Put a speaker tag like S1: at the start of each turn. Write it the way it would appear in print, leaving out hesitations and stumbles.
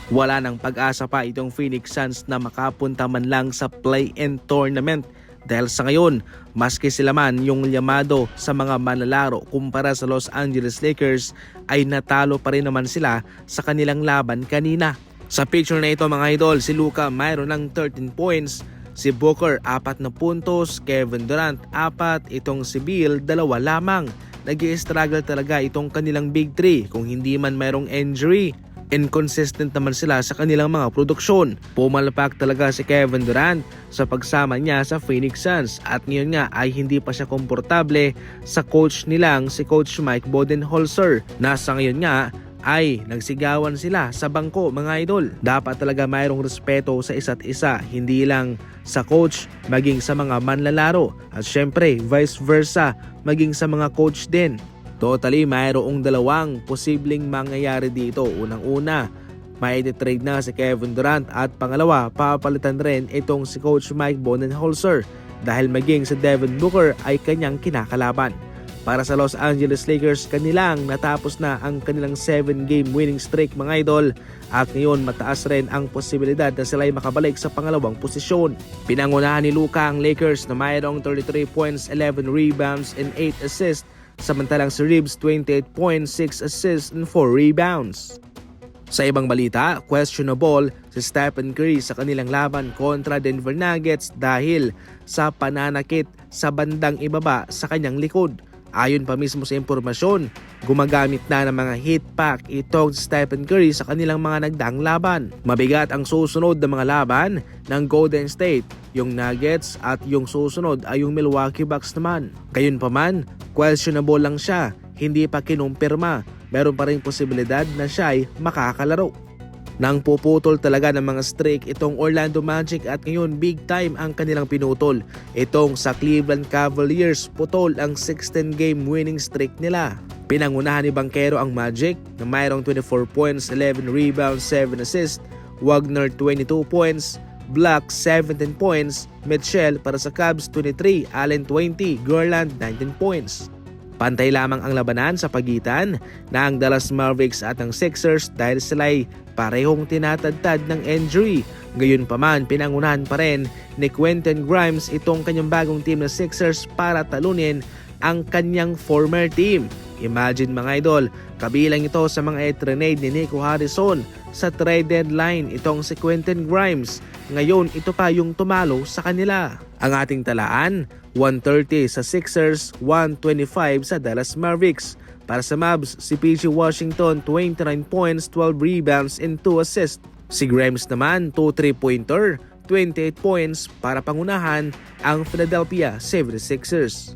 S1: Wala nang pag-asa pa itong Phoenix Suns na makapunta man lang sa play-in tournament dahil sa ngayon, maski sila man yung llamado sa mga manlalaro kumpara sa Los Angeles Lakers ay natalo pa rin naman sila sa kanilang laban kanina. Sa picture na ito mga idol, si Luka mayroon ng 13 points, si Booker 4 na puntos, Kevin Durant 4, itong si Beal 2 lamang. Nag-i-struggle talaga itong kanilang big 3 kung hindi man mayroong injury. Inconsistent naman sila sa kanilang mga produksyon. Pumalpak talaga si Kevin Durant sa pagsama niya sa Phoenix Suns at ngayon nga ay hindi pa siya komportable sa coach nilang si Coach Mike Budenholzer. Nasa ngayon nga ay nagsigawan sila sa bangko mga idol. Dapat talaga mayroong respeto sa isa't isa, hindi lang sa coach maging sa mga manlalaro at syempre vice versa maging sa mga coach din. Totally, mayroong dalawang posibleng mangyayari dito. Unang-una, may trade na si Kevin Durant at pangalawa, papalitan rin itong si Coach Mike Budenholzer dahil maging si Devin Booker ay kanyang kinakalaban. Para sa Los Angeles Lakers, kanilang natapos na ang kanilang 7-game winning streak mga idol at ngayon mataas rin ang posibilidad na sila ay makabalik sa pangalawang posisyon. Pinangunahan ni Luka ang Lakers na mayroong 33 points, 11 rebounds and 8 assists. Samantalang si Reeves 28 points, 6 assists and 4 rebounds. Sa ibang balita, questionable si Stephen Curry sa kanilang laban kontra Denver Nuggets dahil sa pananakit sa bandang ibaba sa kanyang likod. Ayon pa mismo sa impormasyon, gumagamit na ng mga heat pack itong Stephen Curry sa kanilang mga nagdaang laban. Mabigat ang susunod na mga laban ng Golden State, yung Nuggets at yung susunod ay yung Milwaukee Bucks naman. Gayunpaman, questionable lang siya, hindi pa kinumpirma. Meron pa rin posibilidad na siya ay makakalaro. Nang puputol talaga ng mga streak itong Orlando Magic at ngayon big time ang kanilang pinutol. Itong sa Cleveland Cavaliers, putol ang 16-game winning streak nila. Pinangunahan ni Banchero ang Magic na mayroong 24 points, 11 rebounds, 7 assists, Wagner 22 points, Black 17 points, Mitchell para sa Cavs 23, Allen 20, Garland 19 points. Pantay lamang ang labanan sa pagitan ng Dallas Mavericks at ng Sixers dahil sila'y parehong tinatadtad ng injury. Gayunpaman, pinangunahan pa rin ni Quentin Grimes itong kanyang bagong team na Sixers para talunin ang kanyang former team. Imagine mga idol, kabilang ito sa mga trade ni Nico Harrison sa trade deadline itong si Quentin Grimes. Ngayon ito pa yung tumalo sa kanila. Ang ating talaan, 130 sa Sixers, 125 sa Dallas Mavericks. Para sa Mavs, si PG Washington 29 points, 12 rebounds and 2 assists. Si Grimes naman 2 3-pointer, 28 points para pangunahan ang Philadelphia 76ers.